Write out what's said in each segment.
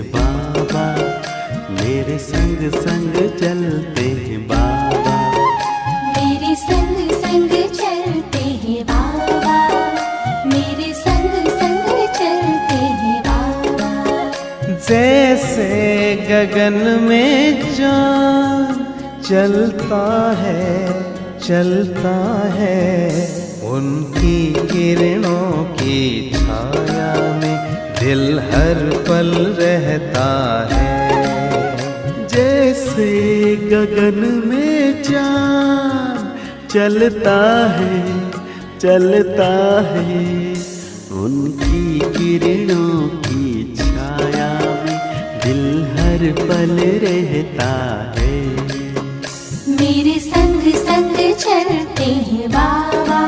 हैं बाबा, मेरे संग संग चलते हैं बाबा, मेरे संग संग चलते हैं बाबा, मेरे संग संग चलते हैं बाबा। जैसे गगन में चाँद चलता है, उनकी किरणों की छाया में दिल हर पल रहता है। जैसे गगन में चाँद चलता है, उनकी किरणों की छाया में दिल हर पल रहता है। मेरे संग संग चलते हैं बाबा,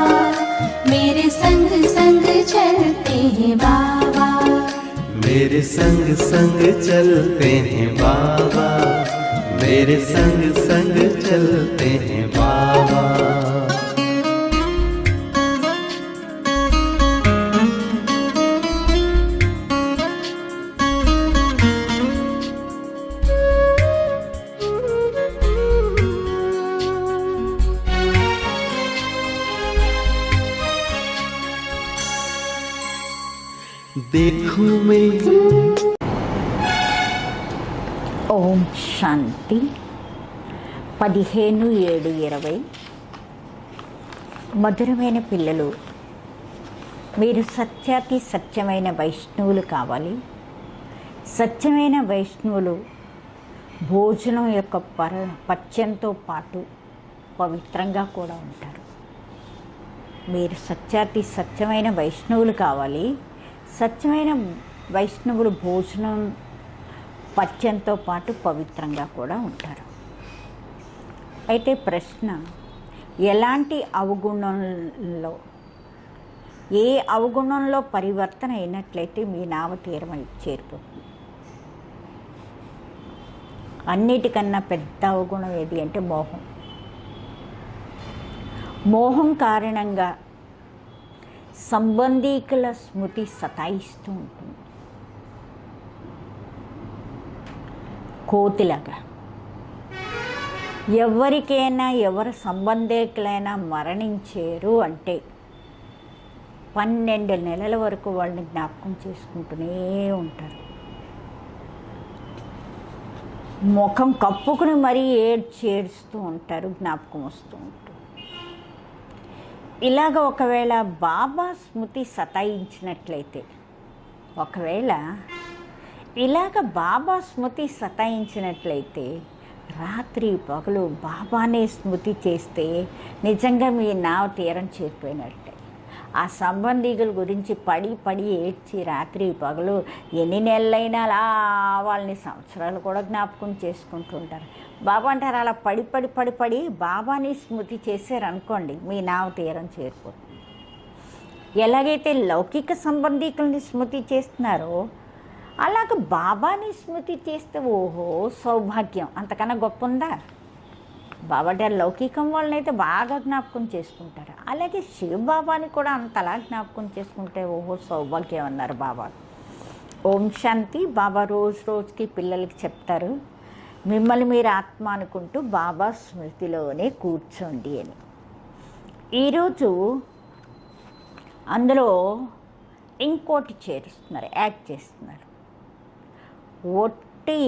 मेरे संग संग चलते हैं बाबा, मेरे संग संग चलते हैं बाबा, मेरे संग संग चलते हैं बाबा। देखूं मैं ఓం శాంతి 15/7/20 మధురమైన పిల్లలు, మీరు సత్యాతి సత్యమైన వైష్ణవులు కావాలి. సత్యమైన వైష్ణవులు భోజనం యొక్క పచ్చంతో పాటు పవిత్రంగా కూడా ఉంటారు. మీరు సత్యాతి సత్యమైన వైష్ణవులు కావాలి. సత్యమైన వైష్ణవులు భోజనం పచ్చంతో పాటు పవిత్రంగా కూడా ఉంటారు. అయితే ప్రశ్న, ఎలాంటి అవగుణంలో, ఏ అవగుణంలో పరివర్తన అయినట్లయితే మీ నావ తీరమై చేరిపోతుంది? అన్నిటికన్నా పెద్ద అవగుణం ఏది అంటే మోహం. మోహం కారణంగా సంబంధీకుల స్మృతి సతాయిస్తూ ఉంటుంది. కోతిలాగా ఎవరికైనా, ఎవరి సంబంధీకులైనా మరణించారు అంటే 12 నెలల వరకు వాళ్ళని జ్ఞాపకం చేసుకుంటూనే ఉంటారు. ముఖం కప్పుకుని మరీ ఏడ్చేస్తూ ఉంటారు, జ్ఞాపకం వస్తూ ఉంటుంది. ఇలాగ ఒకవేళ బాబా స్మృతి సతాయించినట్లయితే, రాత్రి పగలు బాబానే స్మృతి చేస్తే నిజంగా మీ నావ తీరం చేరిపోయినట్టే. ఆ సంబంధికుల గురించి పడి ఏడ్చి రాత్రి పగలు ఎన్ని నెలలైనా అలా వాళ్ళని సంవత్సరాలు కూడా జ్ఞాపకం చేసుకుంటుంటారు. బాబా అంటారు, అలా పడి బాబాని స్మృతి చేశారనుకోండి, మీ నావ తీరం చేరిపోతుంది. ఎలాగైతే లౌకిక సంబంధికుల్ని స్మృతి చేస్తున్నారో అలాగ బాబాని స్మృతి చేస్తే ఓహో సౌభాగ్యం, అంతకన్నా గొప్ప ఉందా? బాబా గారు లౌకికం వాళ్ళని అయితే బాగా జ్ఞాపకం చేసుకుంటారు, అలాగే శివబాబాని కూడా అంతలా జ్ఞాపకం చేసుకుంటే ఓహో సౌభాగ్యం అన్నారు బాబా. ఓం శాంతి. బాబా రోజుకి పిల్లలకి చెప్తారు, మిమ్మల్ని మీరు ఆత్మ అనుకుంటూ బాబా స్మృతిలోనే కూర్చోండి అని. ఈరోజు అందులో ఇంకోటి చేరుస్తున్నారు, యాడ్ చేస్తున్నారు. ఒట్టి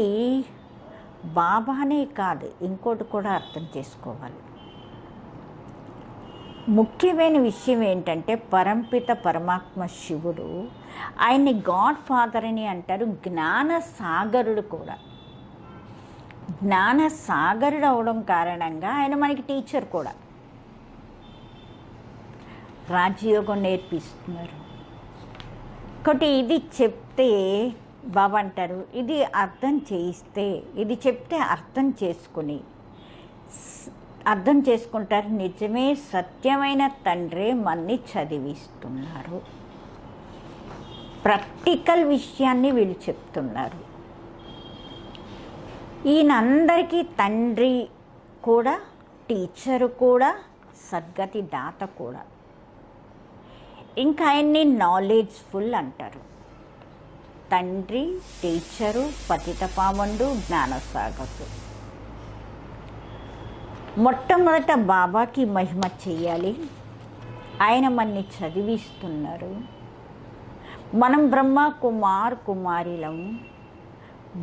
బాబానే కాదు, ఇంకోటి కూడా అర్థం చేసుకోవాలి. ముఖ్యమైన విషయం ఏంటంటే పరంపిత పరమాత్మ శివుడు, ఆయన్ని గాడ్ ఫాదర్ అని అంటారు. జ్ఞాన సాగరుడు కూడా. జ్ఞాన సాగరుడు అవడం కారణంగా ఆయన మనకి టీచర్ కూడా. రాజయోగం నేర్పిస్తున్నారు. ఒకటి ఇది చెప్తే బాబా అంటారు, ఇది అర్థం చేయిస్తే, ఇది చెప్తే అర్థం చేసుకుంటారు. నిజమే, సత్యమైన తండ్రే మన్ని చదివిస్తున్నారు. ప్రాక్టికల్ విషయాన్ని వీళ్ళు చెప్తున్నారు. ఈయనందరికీ తండ్రి కూడా, టీచరు కూడా, సద్గతి దాత కూడా. ఇంకా ఆయన్ని నాలెడ్జ్ఫుల్ అంటారు. తండ్రి, టీచరు, పతితపావనుడు, జ్ఞానసాగరు. మొట్టమొదట బాబాకి మహిమ చెయ్యాలి. ఆయన మనని చదివిస్తున్నారు. మనం బ్రహ్మ కుమారులం.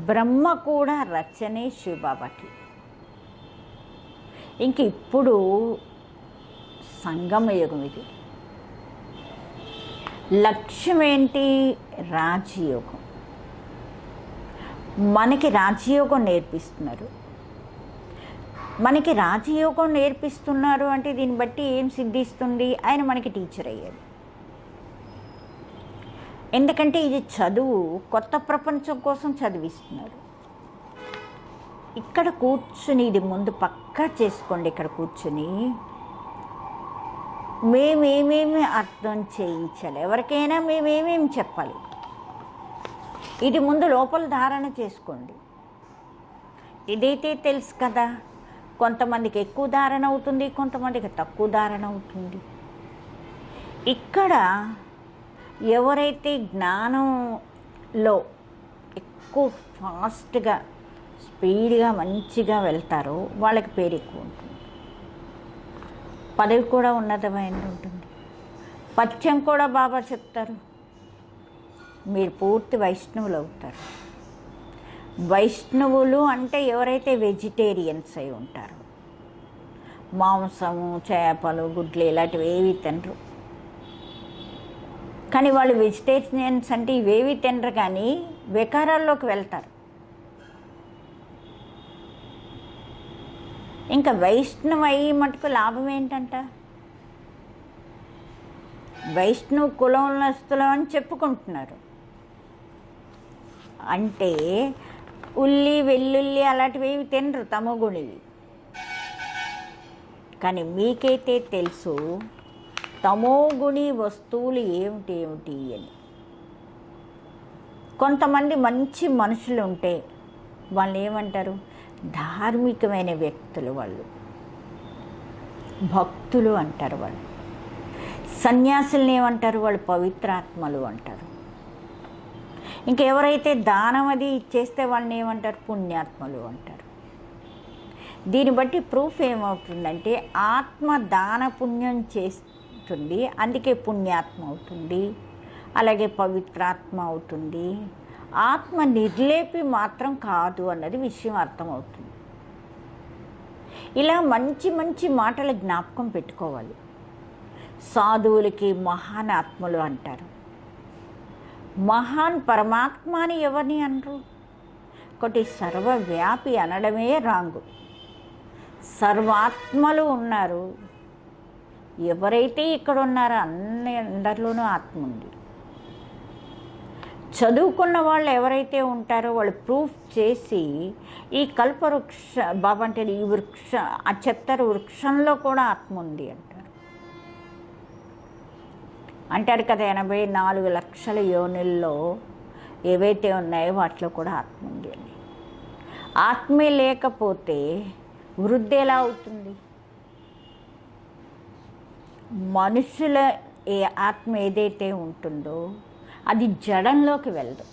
బ్రహ్మ కూడా రచనే శివబాబాకి. ఇంక ఇప్పుడు సంగమయుగం ఇది. లక్ష్యం ఏంటి? రాజయోగం. మనకి రాజయోగం నేర్పిస్తున్నారు. మనకి రాజయోగం నేర్పిస్తున్నారు అంటే దీన్ని బట్టి ఏం సిద్ధిస్తుంది? ఆయన మనకి టీచర్ అయ్యాడు. ఎందుకంటే ఇది చదువు కొత్త ప్రపంచం కోసం చదివిస్తున్నారు. ఇక్కడ కూర్చుని ఇది ముందు పక్కా చేసుకోండి. ఇక్కడ కూర్చుని మేమేమేమి అర్థం చేయించాలి, ఎవరికైనా మేమేమేమి చెప్పాలి, ఇది ముందు లోపల ధారణ చేసుకోండి. ఇదైతే తెలుసు కదా, కొంతమందికి ఎక్కువ ధారణ అవుతుంది, కొంతమందికి తక్కువ ధారణ అవుతుంది. ఇక్కడ ఎవరైతే జ్ఞానంలో ఎక్కువ ఫాస్ట్గా స్పీడ్గా మంచిగా వెళ్తారో వాళ్ళకి పేరు ఎక్కువ ఉంటుంది, పదవి కూడా ఉన్నతమైన ఉంటుంది. పథ్యం కూడా బాబా చెప్తారు, మీరు పూర్తి వైష్ణవులు అవుతారు. వైష్ణవులు అంటే ఎవరైతే వెజిటేరియన్స్ అయి ఉంటారో, మాంసము, చేపలు, గుడ్లు ఇలాంటివి ఏవి తినరు. కానీ వాళ్ళు వెజిటేరియన్స్ అంటే ఇవేవి తినరు, కానీ వికారాల్లోకి వెళ్తారు. ఇంకా వైష్ణవ అయ్యి మటుకు లాభం ఏంటంట? వైష్ణవ కులంలో అని చెప్పుకుంటున్నారు. అంటే ఉల్లి, వెల్లుల్లి అలాంటివి ఏవి తినరు, తమోగుణివి. కానీ మీకైతే తెలుసు తమోగుణి వస్తువులు ఏమిటి అని. కొంతమంది మంచి మనుషులు ఉంటే వాళ్ళు ఏమంటారు? ధార్మికమైన వ్యక్తులు, వాళ్ళు భక్తులు అంటారు. వాళ్ళు సన్యాసుల్ని ఏమంటారు? వాళ్ళు పవిత్రాత్మలు అంటారు. ఇంకెవరైతే దానం అది ఇచ్చేస్తే వాళ్ళని ఏమంటారు? పుణ్యాత్మలు అంటారు. దీన్ని బట్టి ప్రూఫ్ ఏమవుతుందంటే ఆత్మ దాన పుణ్యం చేస్తుంది, అందుకే పుణ్యాత్మ అవుతుంది, అలాగే పవిత్రాత్మ అవుతుంది. ఆత్మ నిర్లేపి మాత్రం కాదు అన్నది విషయం అర్థమవుతుంది. ఇలా మంచి మంచి మాటలు జ్ఞాపకం పెట్టుకోవాలి. సాధువులకి మహాన్ ఆత్మలు అంటారు. మహాన్ పరమాత్మ అని ఎవరిని అనరు? ఒకటి సర్వవ్యాపి అనడమే రాంగు. సర్వాత్మలు ఉన్నారు. ఎవరైతే ఇక్కడ ఉన్నారో అందరిలోనూ ఆత్మ ఉంది. చదువుకున్న వాళ్ళు ఎవరైతే ఉంటారో వాళ్ళు ప్రూఫ్ చేసి ఈ కల్పవృక్ష బాబా అంటే ఈ చెప్తారు, వృక్షంలో కూడా ఆత్మ ఉంది అంటారు. అంటారు కదా, 84 లక్షల యోనుల్లో ఏవైతే ఉన్నాయో వాటిలో కూడా ఆత్మ ఉంది అని. ఆత్మే లేకపోతే వృద్ధి ఎలా అవుతుంది? మనుషుల ఏ ఆత్మ ఏదైతే ఉంటుందో అది జడంలోకి వెళ్ళదు.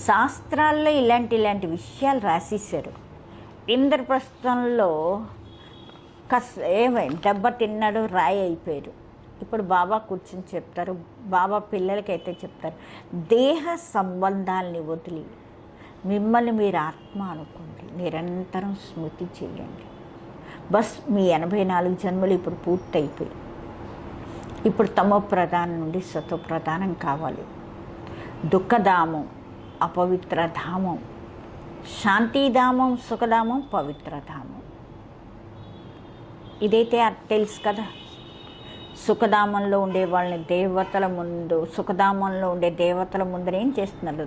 శాస్త్రాల్లో ఇలాంటి విషయాలు రాసేశారు. ఇంద్రప్రస్థంలో దెబ్బ తిన్నాడు, రాయి అయిపోయారు. ఇప్పుడు బాబా కూర్చొని చెప్తారు, బాబా పిల్లలకైతే చెప్తారు, దేహ సంబంధాలని వదిలి మిమ్మల్ని మీరు ఆత్మ అనుకోండి, నిరంతరం స్మృతి చేయండి. బస్ మీ 84 జన్మలు ఇప్పుడు పూర్తయిపోయి, ఇప్పుడు తమో ప్రధానం నుండి సతో ప్రధానం కావాలి. దుఃఖధామం, అపవిత్ర ధామం, శాంతిధామం, సుఖధామం, పవిత్రధామం. ఇదైతే తెలుసు కదా. సుఖధామంలో ఉండే వాళ్ళని దేవతల ముందు, సుఖధామంలో ఉండే దేవతల ముందర ఏం చేస్తున్నారు?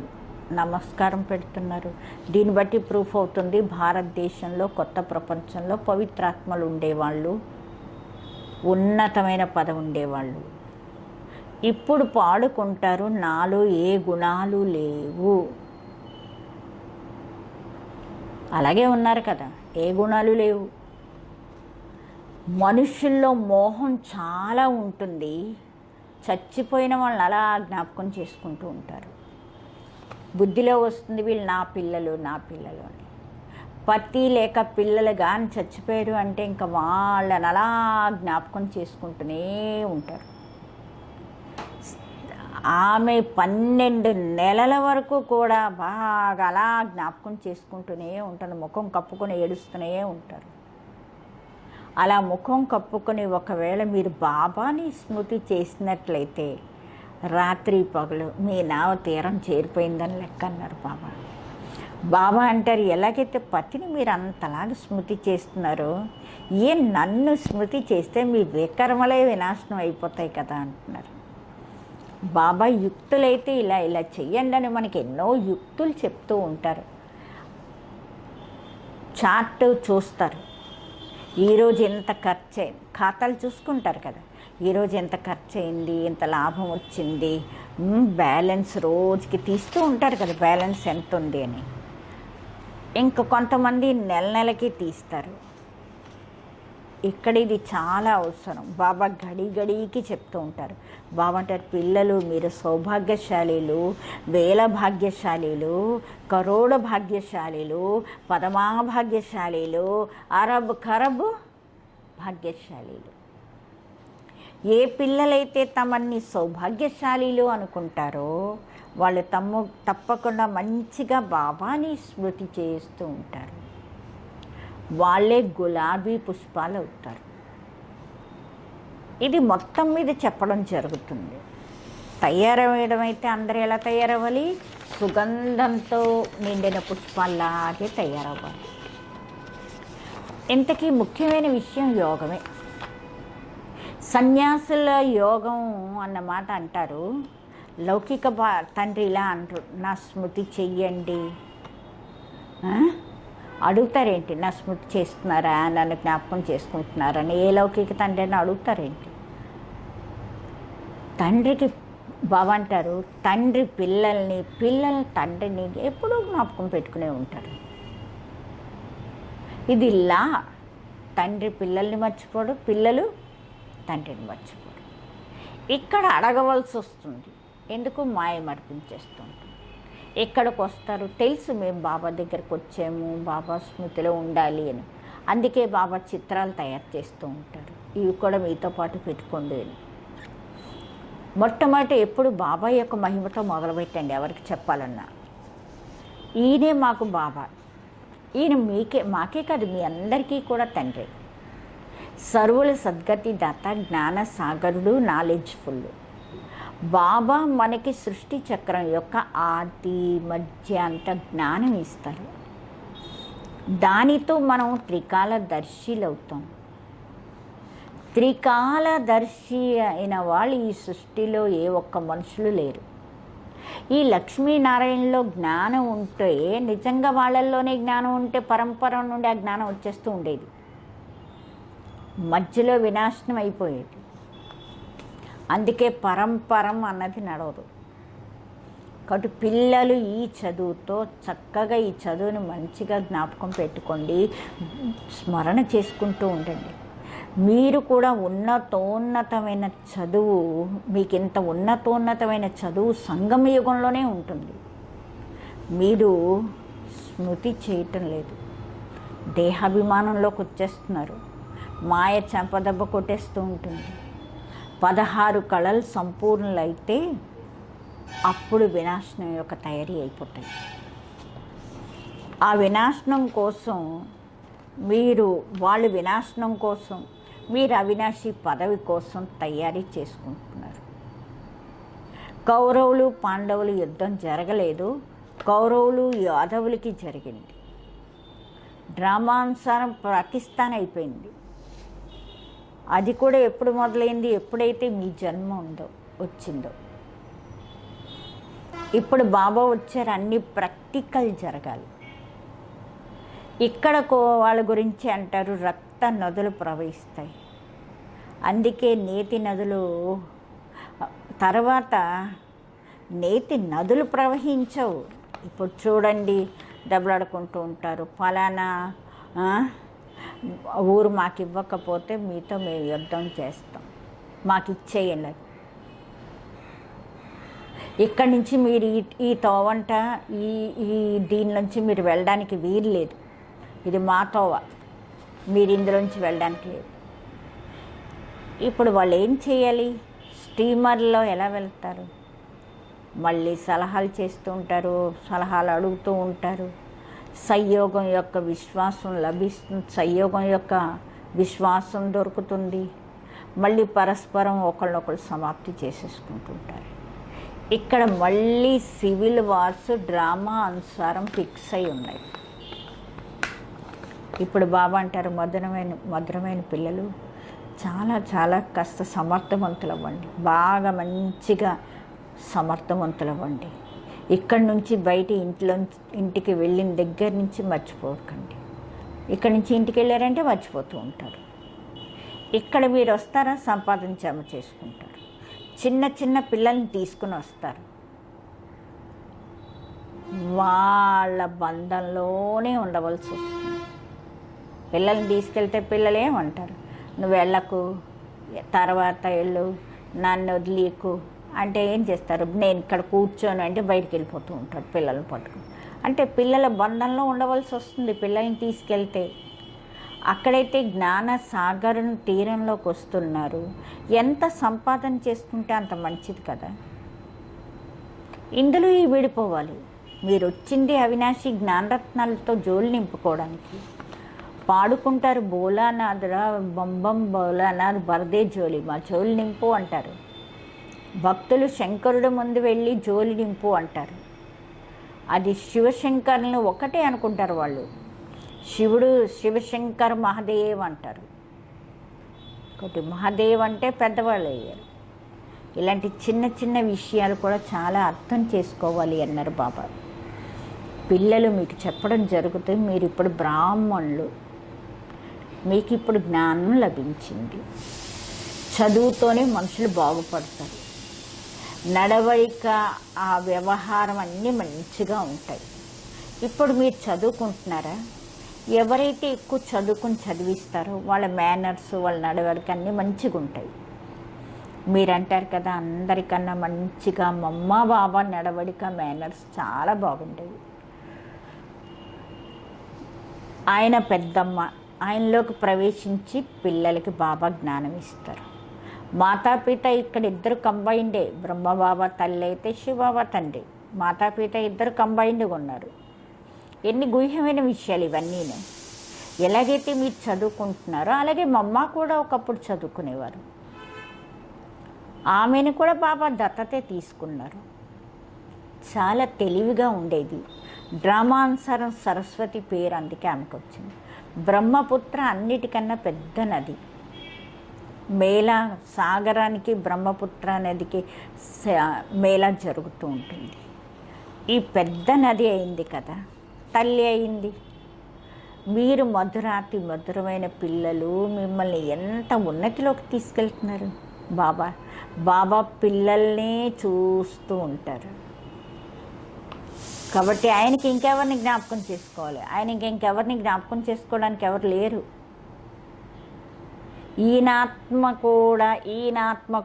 నమస్కారం పెడుతున్నారు. దీన్ని బట్టి ప్రూఫ్ అవుతుంది భారతదేశంలో, కొత్త ప్రపంచంలో పవిత్రాత్మలు ఉండేవాళ్ళు, ఉన్నతమైన పదవి ఉండేవాళ్ళు. ఇప్పుడు పాడుకుంటారు, నాలో ఏ గుణాలు లేవు. అలాగే ఉన్నారు కదా, ఏ గుణాలు లేవు. మనుషుల్లో మోహం చాలా ఉంటుంది, చచ్చిపోయిన వాళ్ళని అలా జ్ఞాపకం చేసుకుంటూ ఉంటారు. బుద్ధిలో వస్తుంది వీళ్ళు నా పిల్లలు అని. పతి లేక పిల్లలు కానీ చచ్చిపోయారు అంటే ఇంకా వాళ్ళని అలా జ్ఞాపకం చేసుకుంటూనే ఉంటారు. ఆమె 12 నెలల వరకు కూడా బాగా అలా జ్ఞాపకం చేసుకుంటూనే ఉంటుంది. ముఖం కప్పుకొని ఏడుస్తూనే ఉంటారు. అలా ముఖం కప్పుకొని ఒకవేళ మీరు బాబాని స్మృతి చేసినట్లయితే రాత్రి పగలు మీ నావ తీరం చేరిపోయిందని లెక్క అన్నారు బాబా. బాబా అంటారు, ఎలాగైతే పతిని మీరు అంతలాగా స్మృతి చేస్తున్నారో నన్ను స్మృతి చేస్తే మీ వికర్మలే వినాశనం అయిపోతాయి కదా అంటున్నారు. బాబా యుక్తులైతే ఇలా చెయ్యండి అని మనకి ఎన్నో యుక్తులు చెప్తూ ఉంటారు. చార్ట్ చూస్తారు, ఈరోజు ఎంత ఖర్చు అయింది, ఖాతాలు చూసుకుంటారు కదా, ఈరోజు ఎంత ఖర్చు అయింది, ఎంత లాభం వచ్చింది, బ్యాలెన్స్ రోజుకి తీస్తూ ఉంటారు కదా, బ్యాలెన్స్ ఎంత ఉంది అని. ఇంకా కొంతమంది నెలకి తీస్తారు. ఇక్కడ ఇది చాలా అవసరం. బాబా గడికి చెప్తూ ఉంటారు. బాబా అంటారు, పిల్లలు మీరు సౌభాగ్యశాలీలు, వేల భాగ్యశాలీలు, కరోడ భాగ్యశాలీలు, పదమా భాగ్యశాలీలు, అరబ్ ఖరబ్ భాగ్యశాలీలు. ఏ పిల్లలైతే తమని సౌభాగ్యశాలీలు అనుకుంటారో వాళ్ళు తప్పకుండా మంచిగా బాబాని స్మృతి చేస్తూ ఉంటారు. వాళ్ళే గులాబీ పుష్పాలు అవుతారు. ఇది మొత్తం మీద చెప్పడం జరుగుతుంది. తయారవేయడం అయితే అందరూ ఎలా తయారవ్వాలి? సుగంధంతో నిండిన పుష్పాల్లాగే తయారవ్వాలి. ఇంతకీ ముఖ్యమైన విషయం యోగమే. సన్యాసుల యోగం అన్నమాట అంటారు. లౌకిక తండ్రి ఇలా అంటారు, నా స్మృతి చెయ్యండి. అడుగుతారేంటి, నా స్మృతి చేస్తున్నారా, నన్ను జ్ఞాపకం చేసుకుంటున్నారని ఏ లౌకిక తండ్రి అని అడుగుతారేంటి? తండ్రికి బాబా అంటారు, తండ్రి పిల్లల్ని, పిల్లలు తండ్రిని ఎప్పుడూ జ్ఞాపకం పెట్టుకునే ఉంటారు. ఇది లా. తండ్రి పిల్లల్ని మర్చిపోడు, పిల్లలు తండ్రిని మర్చిపోడు. ఇక్కడ అడగవలసి వస్తుంది, ఎందుకు మాయ మర్పించేస్తుంది. ఎక్కడికి వస్తారు తెలుసు, మేము బాబా దగ్గరకు వచ్చాము, బాబా స్మృతిలో ఉండాలి అని. అందుకే బాబా చిత్రాలు తయారు చేస్తూ ఉంటారు, ఇవి కూడా మీతో పాటు పెట్టుకోండి అని. మొట్టమొదటి ఎప్పుడు బాబా యొక్క మహిమతో మొదలుపెట్టండి ఎవరికి చెప్పాలన్నా. ఈయనే మాకు బాబా, ఈయన మాకే కాదు మీ అందరికీ కూడా తండ్రి. సర్వుల సద్గతి దాత, జ్ఞాన సాగరుడు, నాలెడ్జ్ఫుల్. బాబా మనకి సృష్టి చక్రం యొక్క ఆది మధ్య అంత జ్ఞానం ఇస్తారు. దానితో మనం త్రికాలదర్శిలు అవుతాం. త్రికాలదర్శి అయిన వాళ్ళు ఈ సృష్టిలో ఏ ఒక్క మనుషులు లేరు. ఈ లక్ష్మీనారాయణలో జ్ఞానం ఉంటే, నిజంగా వాళ్ళల్లోనే జ్ఞానం ఉంటే పరంపర నుండి ఆ జ్ఞానం వచ్చేస్తూ ఉండేది, మధ్యలో వినాశనం అయిపోయేది. అందుకే పరంపరం అన్నది నడవదు. కాబట్టి పిల్లలు ఈ చదువుతో చక్కగా ఈ చదువుని మంచిగా జ్ఞాపకం పెట్టుకోండి, స్మరణ చేసుకుంటూ ఉండండి. మీరు కూడా ఉన్నతోన్నతమైన చదువు, మీకు ఇంత ఉన్నతోన్నతమైన చదువు సంగమ యుగంలోనే ఉంటుంది. మీరు స్మృతి చేయటం లేదు, దేహాభిమానంలోకి వచ్చేస్తున్నారు. మాయ చెంపదెబ్బ కొట్టేస్తూ ఉంటుంది. 16 కళలు సంపూర్ణులైతే అప్పుడు వినాశనం యొక్క తయారీ అయిపోతాయి. ఆ వినాశనం కోసం వాళ్ళు వినాశనం కోసం, మీరు అవినాశి పదవి కోసం తయారీ చేసుకుంటున్నారు. కౌరవులు పాండవులు యుద్ధం జరగలేదు, కౌరవులు యాదవులకి జరిగింది. డ్రామానుసారం పాకిస్తాన్ అయిపోయింది. అది కూడా ఎప్పుడు మొదలైంది? ఎప్పుడైతే మీ జన్మ వచ్చిందో. ఇప్పుడు బాబా వచ్చారు, అన్ని ప్రాక్టికల్ జరగాలి. ఇక్కడ వాళ్ళ గురించి అంటారు, రక్త నదులు ప్రవహిస్తాయి. అందుకే నేతి నదులు తర్వాత నేతి నదులు ప్రవహించవు. ఇప్పుడు చూడండి, దెబ్బలాడుకుంటూ ఉంటారు, ఫలానా ఊరు మాకు ఇవ్వకపోతే మీతో మేము యుద్ధం చేస్తాం, మాకు ఇచ్చేయండి. ఇక్కడి నుంచి మీరు ఈ తోవంట ఈ ఈ దీని నుంచి మీరు వెళ్ళడానికి వీలు లేదు, ఇది మా తోవ, మీరు ఇందులోంచి వెళ్ళడానికి లేదు. ఇప్పుడు వాళ్ళు ఏం చేయాలి? స్టీమర్లో ఎలా వెళ్తారు? మళ్ళీ సలహాలు చేస్తూ ఉంటారు, సలహాలు అడుగుతూ ఉంటారు. సంయోగం యొక్క విశ్వాసం లభిస్తుంది, సంయోగం యొక్క విశ్వాసం దొరుకుతుంది. మళ్ళీ పరస్పరం ఒకళ్ళొకళ్ళు సమాప్తి చేసేసుకుంటుంటారు. ఇక్కడ మళ్ళీ సివిల్ వార్స్ డ్రామా అనుసారం ఫిక్స్ అయి ఉన్నాయి. ఇప్పుడు బాబా అంటారు, మధురమైన పిల్లలు చాలా చాలా కాస్త సమర్థవంతులు అవ్వండి, బాగా మంచిగా సమర్థవంతులు అవ్వండి. ఇక్కడి నుంచి బయట ఇంటికి వెళ్ళిన దగ్గర నుంచి మర్చిపోకండి. ఇక్కడి నుంచి ఇంటికి వెళ్ళారంటే మర్చిపోతూ ఉంటారు. ఇక్కడ మీరు వస్తారా, సంపాదన జమ చేసుకుంటారు. చిన్న చిన్న పిల్లల్ని తీసుకుని వస్తారు, వాళ్ళ బంధంలోనే ఉండవలసి వస్తుంది. పిల్లల్ని తీసుకెళ్తే పిల్లలు ఏమంటారు, నువ్వు వెళ్ళకు, తర్వాత వెళ్ళు, నన్ను వదిలేకు అంటే ఏం చేస్తారు? నేను ఇక్కడ కూర్చోను అంటే బయటికి వెళ్ళిపోతూ ఉంటారు పిల్లల్ని పట్టుకుని. అంటే పిల్లల బంధంలో ఉండవలసి వస్తుంది పిల్లల్ని తీసుకెళ్తే. అక్కడైతే జ్ఞాన సాగరం తీరంలోకి వస్తున్నారు. ఎంత సంపాదన చేసుకుంటే అంత మంచిది కదా. ఇందులో ఈ విడిపోవాలి. మీరు వచ్చింది అవినాశి జ్ఞానరత్నాలతో జోలు నింపుకోవడానికి. పాడుకుంటారు, బోలానాథరా బంబం బోలానాథ్ బర్దే జోలి, మా జోలు నింపు అంటారు. భక్తులు శంకరుడు ముందు వెళ్ళి జోలి నింపు అంటారు. అది శివశంకర్లను ఒకటే అనుకుంటారు వాళ్ళు. శివుడు శివశంకర్ మహాదేవ్ అంటారు. ఒకటి మహాదేవ్ అంటే పెద్దవాళ్ళు అయ్యారు. ఇలాంటి చిన్న చిన్న విషయాలు కూడా చాలా అర్థం చేసుకోవాలి అన్నారు బాబా. పిల్లలు మీకు చెప్పడం జరుగుతుంది, మీరు ఇప్పుడు బ్రాహ్మణులు, మీకు ఇప్పుడు జ్ఞానం లభించింది. చదువుతోనే మనుషులు బాగుపడతారు. నడవడిక, ఆ వ్యవహారం అన్నీ మంచిగా ఉంటాయి. ఇప్పుడు మీరు చదువుకుంటున్నారా? ఎవరైతే ఎక్కువ చదివిస్తారో వాళ్ళ మేనర్స్, వాళ్ళ నడవడిక అన్నీ మంచిగా ఉంటాయి. మీరు అంటారు కదా, అందరికన్నా మంచిగా మమ్మ బాబా నడవడిక మేనర్స్ చాలా బాగుండేవి. ఆయన పెద్దమ్మ, ఆయనలోకి ప్రవేశించి పిల్లలకి బాబా జ్ఞానం ఇస్తారు. మాతాపిత ఇక్కడ ఇద్దరు కంబైండే, బ్రహ్మబాబా తల్లి అయితే శివబాబా తండ్రి. మాతాపిత ఇద్దరు కంబైండ్గా ఉన్నారు. ఎన్ని గుహ్యమైన విషయాలు ఇవన్నీ. ఎలాగైతే మీరు చదువుకుంటున్నారో అలాగే మమ్మ కూడా ఒకప్పుడు చదువుకునేవారు. ఆమెను కూడా బాబా దత్తతే తీసుకున్నారు. చాలా తెలివిగా ఉండేది. డ్రామానుసారం సరస్వతి పేరు అందుకే ఆమెకు వచ్చింది. బ్రహ్మపుత్ర అన్నిటికన్నా పెద్ద నది. మేళా సాగరానికి బ్రహ్మపుత్ర నదికి మేళా జరుగుతూ ఉంటుంది. ఈ పెద్ద నది అయింది కదా, తల్లి అయింది. మీరు మధురమైన పిల్లలు, మిమ్మల్ని ఎంత ఉన్నతిలోకి తీసుకెళ్తున్నారు బాబా. బాబా పిల్లల్నే చూస్తూ ఉంటారు కాబట్టి ఆయనకి ఇంకెవరిని జ్ఞాపకం చేసుకోవాలి? ఆయనకి ఇంకెవరిని జ్ఞాపకం చేసుకోవడానికి ఎవరు లేరు. ఈయనాత్మ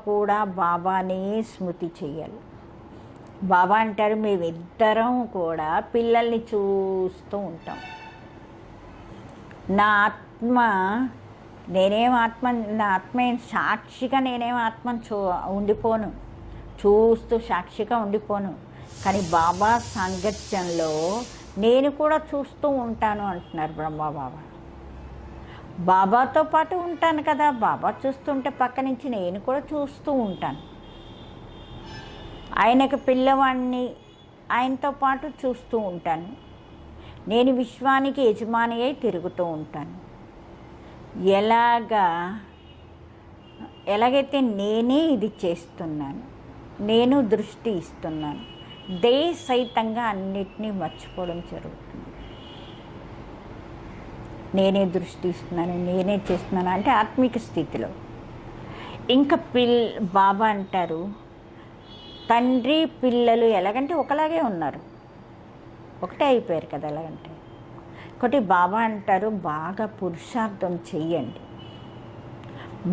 కూడా బాబానే స్మృతి చెయ్యాలి. బాబా అంటారు, మేమిద్దరం కూడా పిల్లల్ని చూస్తూ ఉంటాం. నా ఆత్మ సాక్షిగా నేనేం ఆత్మను ఉండిపోను, చూస్తూ సాక్షిగా ఉండిపోను. కానీ బాబా సాంగత్యంలో నేను కూడా చూస్తూ ఉంటాను అంటున్నారు బ్రహ్మబాబా. బాబాతో పాటు ఉంటాను కదా, బాబా చూస్తుంటే పక్క నుంచి నేను కూడా చూస్తూ ఉంటాను. ఆయనకు పిల్లవాడిని, ఆయనతో పాటు చూస్తూ ఉంటాను. నేను విశ్వానికి యజమాని అయి తిరుగుతూ ఉంటాను. ఎలాగైతే నేనే ఇది చేస్తున్నాను, నేను దృష్టి ఇస్తున్నాను, సైతంగా అన్నిటినీ మర్చిపోవడం జరుగుతుంది. నేనే దృష్టి ఇస్తున్నాను, నేనే చేస్తున్నాను అంటే ఆత్మిక స్థితిలో. ఇంకా బాబా అంటారు, తండ్రి పిల్లలు ఎలాగంటే ఒకలాగే ఉన్నారు, ఒకటే అయిపోయారు కదా. ఎలాగంటే ఒకటి బాబా అంటారు, బాగా పురుషార్థం చెయ్యండి.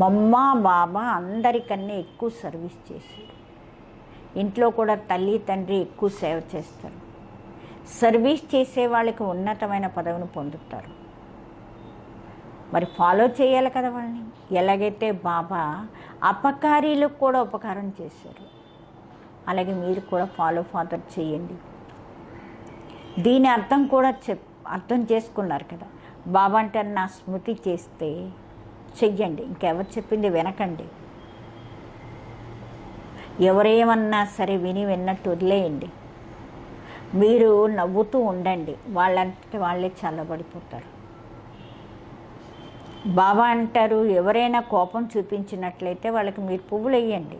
మమ్మ బాబా అందరికన్నా ఎక్కువ సర్వీస్ చేశారు. ఇంట్లో కూడా తల్లి తండ్రి ఎక్కువ సేవ చేస్తారు. సర్వీస్ చేసే వాళ్ళకి ఉన్నతమైన పదవిని పొందుతారు. మరి ఫాలో చేయాలి కదా వాళ్ళని. ఎలాగైతే బాబా అపకారీలకు కూడా ఉపకారం చేశారు, అలాగే మీరు కూడా ఫాలో ఫాదర్ చేయండి. దీని అర్థం కూడా అర్థం చేసుకున్నారు కదా. బాబా అంటే నా స్మృతి చేస్తే చెయ్యండి, ఇంకెవరు చెప్పింది వినకండి. ఎవరేమన్నా సరే విన్నట్టు వదిలేయండి. మీరు నవ్వుతూ ఉండండి, వాళ్ళంటే వాళ్ళే చల్లబడిపోతారు. బాబా అంటారు, ఎవరైనా కోపం చూపించినట్లయితే వాళ్ళకి మీరు పువ్వులు వేయండి,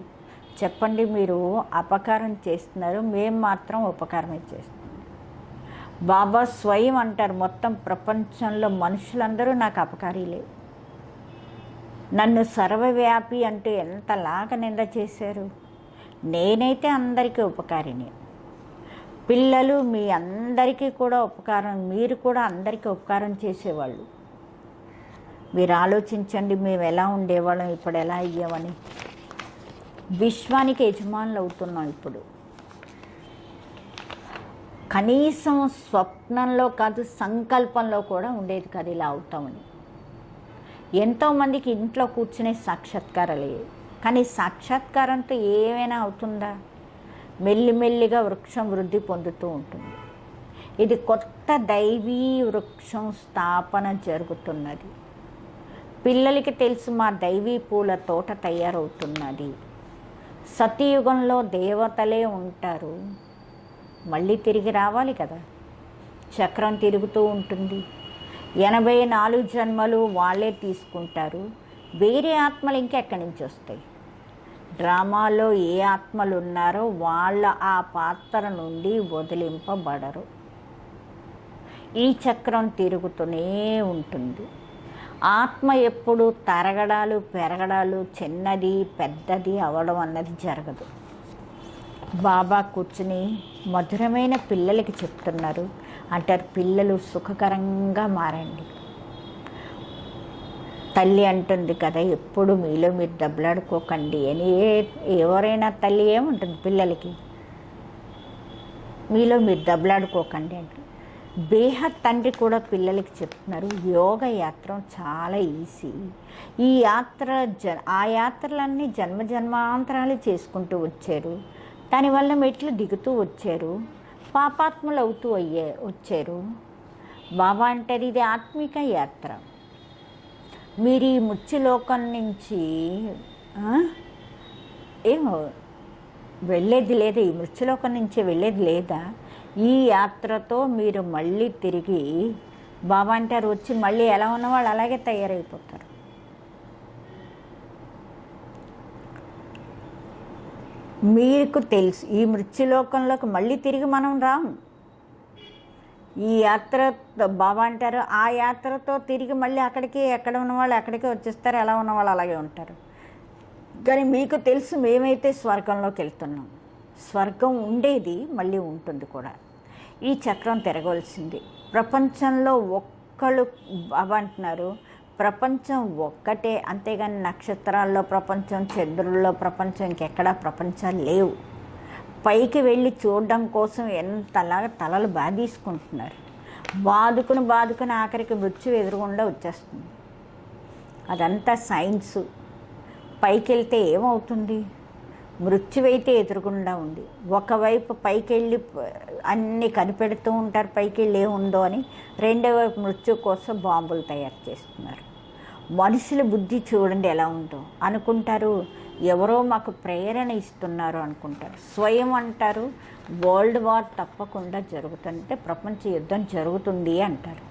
చెప్పండి మీరు అపకారం చేస్తున్నారు, మేము మాత్రం ఉపకారమే చేస్తున్నాం. బాబా స్వయం అంటారు, మొత్తం ప్రపంచంలో మనుషులందరూ నాకు అపకారీలే. నన్ను సర్వవ్యాపి అంటూ ఎంతలాగా నింద చేశారు. నేనైతే అందరికీ ఉపకారిని. పిల్లలు మీ అందరికీ కూడా ఉపకారం, మీరు కూడా అందరికీ ఉపకారం చేసేవాళ్ళు. మీరు ఆలోచించండి, మేము ఎలా ఉండేవాళ్ళం, ఇప్పుడు ఎలా అయ్యామని. విశ్వానికి యజమానులు అవుతున్నాం. ఇప్పుడు కనీసం స్వప్నంలో కాదు, సంకల్పంలో కూడా ఉండేది కాదు ఇలా అవుతామని. ఎంతోమందికి ఇంట్లో కూర్చునే సాక్షాత్కారాలు, కానీ సాక్షాత్కారంతో ఏమైనా అవుతుందా? మెల్లిమెల్లిగా వృక్షం వృద్ధి పొందుతూ ఉంటుంది. ఇది కొత్త దైవీ వృక్షం స్థాపన జరుగుతున్నది. పిల్లలకి తెలుసు, మా దైవీ పూల తోట తయారవుతున్నది. సతయుగంలో దేవతలే ఉంటారు, మళ్ళీ తిరిగి రావాలి కదా. చక్రం తిరుగుతూ ఉంటుంది. 84 జన్మలు వాళ్ళే తీసుకుంటారు. వేరే ఆత్మలు ఇంకెక్కడి నుంచి వస్తాయి? డ్రామాలో ఏ ఆత్మలు ఉన్నారో వాళ్ళ ఆ పాత్ర నుండి వదిలింపబడరు. ఈ చక్రం తిరుగుతూనే ఉంటుంది. ఆత్మ ఎప్పుడు తరగడాలు పెరగడాలు, చిన్నది పెద్దది అవడం అన్నది జరగదు. బాబా కూర్చుని మధురమైన పిల్లలకి చెప్తున్నారు. అంటారు, పిల్లలు సుఖకరంగా మారండి. తల్లి అంటుంది కదా, ఎప్పుడు మీలో మీరు దెబ్బలాడుకోకండి అని. ఎవరైనా తల్లి ఏముంటుంది పిల్లలకి, మీలో మీరు దెబ్బలాడుకోకండి అంటే. బేహద్ తండ్రి కూడా పిల్లలకి చెప్తున్నారు, యోగ యాత్ర చాలా ఈజీ. ఈ యాత్ర ఆ యాత్రలన్నీ జన్మజన్మాంతరాలు చేసుకుంటూ వచ్చారు. దానివల్ల మెట్లు దిగుతూ వచ్చారు, పాపాత్ములు అవుతూ వచ్చారు. బాబా అంటారు, ఇది ఆత్మిక యాత్ర. మీరు ఈ ముచ్చిలోకం నుంచి ఏమో వెళ్ళేది లేదా, ఈ మృత్యులోకం నుంచి వెళ్ళేది లేదా? ఈ యాత్రతో మీరు మళ్ళీ తిరిగి బాబా అంటారు వచ్చి మళ్ళీ ఎలా ఉన్నవాళ్ళు అలాగే తయారైపోతారు. మీకు తెలుసు, ఈ మృత్యులోకంలోకి మళ్ళీ తిరిగి మనం రాము. ఈ యాత్ర బాబా అంటారు, ఆ యాత్రతో తిరిగి మళ్ళీ అక్కడికి, ఎక్కడ ఉన్నవాళ్ళు అక్కడికే వచ్చేస్తారు, ఎలా ఉన్నవాళ్ళు అలాగే ఉంటారు. కానీ మీకు తెలుసు, మేమైతే స్వర్గంలోకి వెళ్తున్నాం. స్వర్గం ఉండేది, మళ్ళీ ఉంటుంది కూడా. ఈ చక్రం తిరగవలసింది. ప్రపంచంలో ఒక్కళ్ళు బాబా అంటున్నారు, ప్రపంచం ఒక్కటే, అంతేగాని నక్షత్రాల్లో ప్రపంచం, చంద్రుల్లో ప్రపంచం, ఇంకెక్కడా ప్రపంచాలు లేవు. పైకి వెళ్ళి చూడడం కోసం ఎంతలాగా తలలు బాధీసుకుంటున్నారు. బాదుకుని ఆఖరికి మృత్యు ఎదురుగుండా వచ్చేస్తుంది. అదంతా సైన్సు. పైకి వెళ్తే ఏమవుతుంది? మృత్యువైతే ఎదురుగుండా ఉంది. ఒకవైపు పైకి వెళ్ళి అన్నీ కనిపెడుతూ ఉంటారు, పైకి వెళ్ళి ఏముందో అని. రెండో వైపు మృత్యు కోసం బాంబులు తయారు చేస్తున్నారు. మనుషుల బుద్ధి చూడండి ఎలా ఉందో. అనుకుంటారు ఎవరో మాకు ప్రేరణ ఇస్తున్నారు అనుకుంటారు. స్వయం అంటారు వరల్డ్ వార్ తప్పకుండా జరుగుతుంటే ప్రపంచ యుద్ధం జరుగుతుంది అంటారు.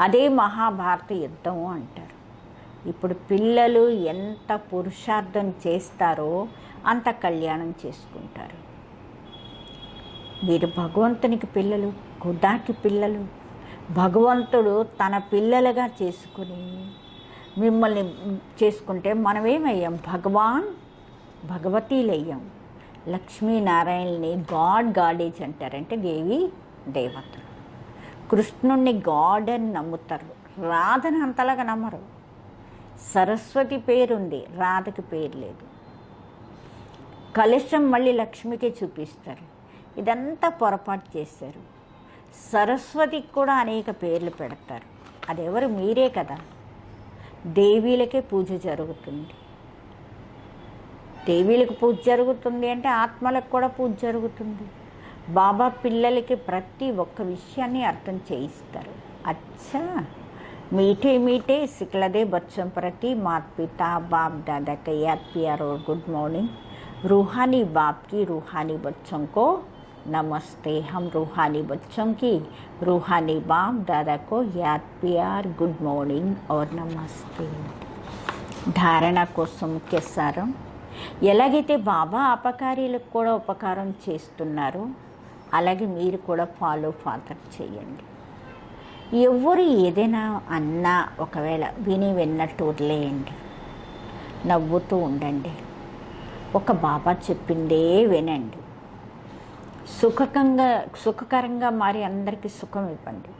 అదే మహాభారత యుద్ధము అంటారు. ఇప్పుడు పిల్లలు ఎంత పురుషార్థం చేస్తారో అంత కళ్యాణం చేసుకుంటారు. మీరు భగవంతునికి పిల్లలు, ఖుదాకి పిల్లలు. భగవంతుడు తన పిల్లలుగా చేసుకుని మిమ్మల్ని చేసుకుంటే మనమేమయ్యాం? భగవతీలయ్యాం. లక్ష్మీనారాయణని గాడేజ్ అంటారంటే దేవి దేవతలు. కృష్ణుణ్ణి గాడ్ అని నమ్ముతారు, రాధని అంతలాగా నమ్మరు. సరస్వతి పేరుంది, రాధకి పేరు లేదు. కలశం మళ్ళీ లక్ష్మికే చూపిస్తారు. ఇదంతా పొరపాటు చేశారు. సరస్వతికి కూడా అనేక పేర్లు పెడతారు. అదెవరు? మీరే కదా. దేవీలకే పూజ జరుగుతుంది. దేవీలకు పూజ జరుగుతుంది అంటే ఆత్మలకు కూడా పూజ జరుగుతుంది. బాబా పిల్లలకి ప్రతి ఒక్క విషయాన్ని అర్థం చేయిస్తారు. అచ్చా, मीठे मीठे सिखलदे बच्चों प्रति माता पिता बाप दादा का याद प्यार और गुड मॉर्निंग. रूहानी बाप की रूहानी बच्चों को नमस्ते. हम रूहानी बच्चों की रूहानी बाप दादा को याद प्यार गुड मॉर्निंग और नमस्ते. ధారణ కోసం ముఖ్య సారం, ఎలాగైతే బాబా అపకారీలకు కూడా ఉపకారం చేస్తున్నారో అలాగే మీరు కూడా ఫాలో ఫాదర్ చేయండి. ఎవరు ఏదైనా అన్నా ఒకవేళ విన్నట్టు వదిలేయండి, నవ్వుతూ ఉండండి. ఒక బాబా చెప్పిందే వినండి. సుఖకరంగా మారి అందరికీ సుఖం ఇవ్వండి.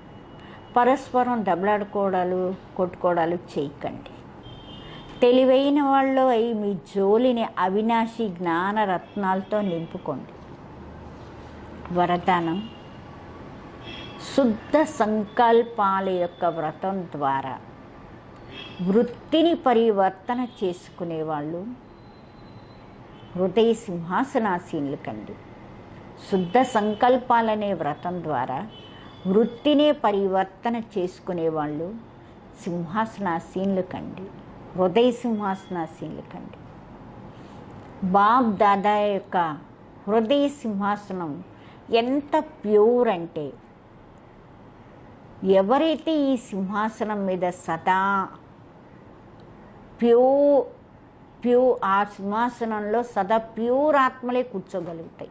పరస్పరం దెబ్బలాడుకోవడాలు కొట్టుకోవడాలు చేయకండి. తెలివైన వాళ్ళు అయి మీ జోలిని అవినాశి జ్ఞాన రత్నాలతో నింపుకోండి. వరదానం, శుద్ధ సంకల్పాల యొక్క వ్రతం ద్వారా వృత్తిని పరివర్తన చేసుకునేవాళ్ళు హృదయ సింహాసనాసీనులు కండి. శుద్ధ సంకల్పాలనే వ్రతం ద్వారా వృత్తినే పరివర్తన చేసుకునేవాళ్ళు సింహాసనాసీనులు కండి, హృదయ సింహాసనాసీనులు కండి. బాప్ దాదా యొక్క హృదయ సింహాసనం ఎంత ప్యూర్ అంటే, ఎవరైతే ఈ సింహాసనం మీద సదా ఆ సింహాసనంలో సదా ప్యూర్ ఆత్మలే కూర్చోగలుగుతాయి.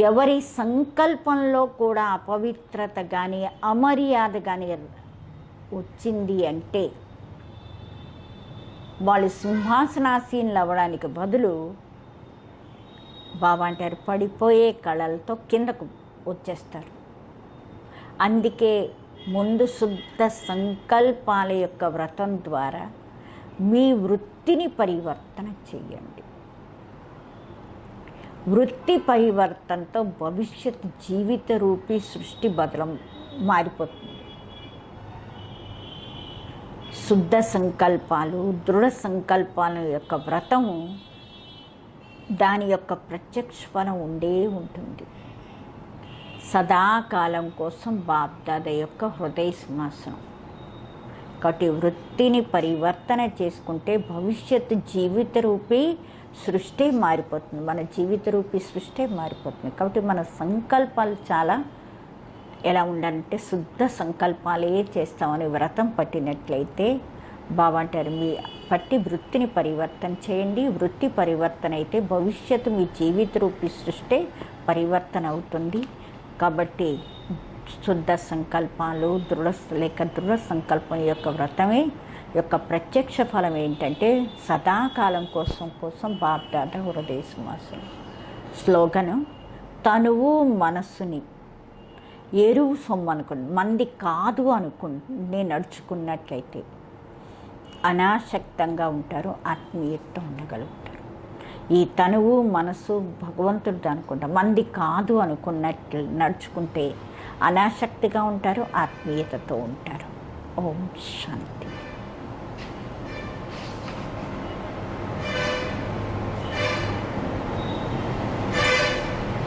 ఎవరి సంకల్పంలో కూడా అపవిత్రత కానీ అమర్యాద కానీ వచ్చింది అంటే వాళ్ళు సింహాసనాసీనులు అవ్వడానికి బదులు బాబా అంటారు పడిపోయే కళలతో కిందకు వచ్చేస్తారు. అందుకే ముందు శుద్ధ సంకల్పాల యొక్క వ్రతం ద్వారా మీ వృత్తిని పరివర్తన చేయండి. వృత్తి పరివర్తనతో భవిష్యత్ జీవిత రూపీ సృష్టి బదలం మారిపోతుంది. శుద్ధ సంకల్పాలు, దృఢ సంకల్పాల యొక్క వ్రతము దాని యొక్క ప్రత్యక్ష ఫలం ఉండే ఉంటుంది. సదాకాలం కోసం బాప్దాద యొక్క హృదయ సింహాసనం. కాబట్టి వృత్తిని పరివర్తన చేసుకుంటే భవిష్యత్తు జీవిత రూపీ సృష్టి మారిపోతుంది. మన జీవిత రూపీ సృష్టి మారిపోతుంది. కాబట్టి మన సంకల్పాలు చాలా ఎలా ఉండాలంటే శుద్ధ సంకల్పాలే చేస్తామని వ్రతం పట్టినట్లయితే బాబా అంటారు మీ పట్టి వృత్తిని పరివర్తన చేయండి. వృత్తి పరివర్తన అయితే భవిష్యత్తు మీ జీవిత రూపీ సృష్టి పరివర్తన అవుతుంది. కాబట్టి శుద్ధ సంకల్పాలు దృఢ సంకల్పం యొక్క వ్రతమే యొక్క ప్రత్యక్ష ఫలం ఏంటంటే సదాకాలం కోసం బాప్దాద హృదయ సింహాసనం. స్లోగను, తనువు మనస్సుని ఎరువు సొమ్ము అనుకుని మంది కాదు నేను నడుచుకున్నట్లయితే అనాసక్తంగా ఉంటారు, ఆత్మీయత ఉండగలుగుతారు. ఈ తనువు మనసు భగవంతుడిది అనుకుంటా, మంది కాదు అనుకున్నట్లు నడుచుకుంటే అనాసక్తిగా ఉంటారు, ఆత్మీయతతో ఉంటారు. ఓం శాంతి.